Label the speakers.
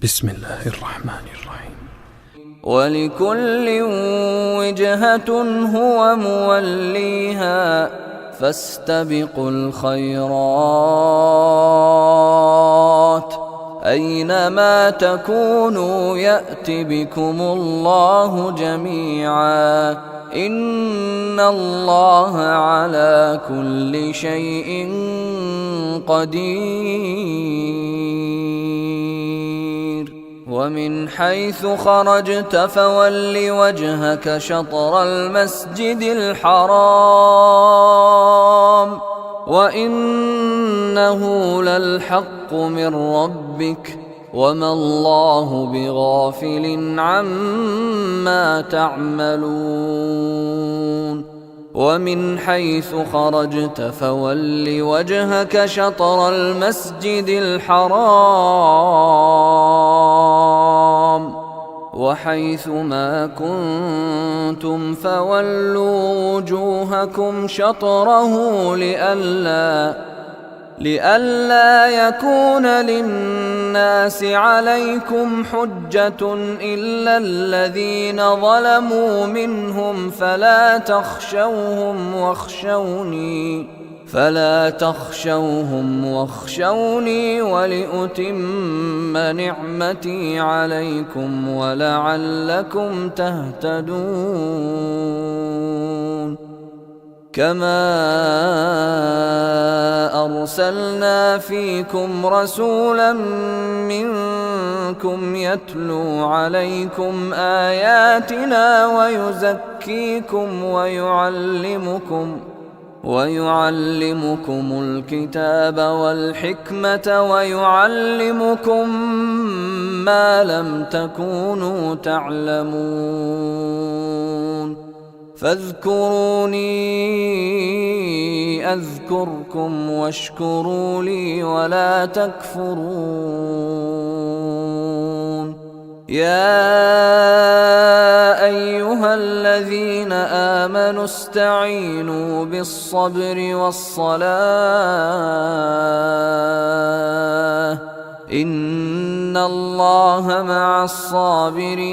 Speaker 1: بسم الله الرحمن الرحيم.
Speaker 2: ولكل وجهة هو موليها فاستبقوا الخيرات أينما تكونوا يأت بكم الله جميعا إن الله على كل شيء قدير. ومن حيث خرجت فول وجهك شطر المسجد الحرام وإنه للحق من ربك وما الله بغافل عما تعملون. ومن حيث خرجت فول وجهك شطر المسجد الحرام وحيث ما كنتم فولوا وجوهكم شطره لئلا يكون للناس عليكم حجة إلا الذين ظلموا منهم فلا تخشوهم واخشوني ولأتم نعمتي عليكم ولعلكم تهتدون. كما أرسلنا فيكم رسولا منكم يتلو عليكم آياتنا ويزكيكم ويعلمكم الكتاب والحكمة ويعلمكم ما لم تكونوا تعلمون. فاذكروني أذكركم واشكروا لي ولا تكفرون. يا أيها الذين آمنوا استعينوا بالصبر والصلاة إن الله مع الصابرين.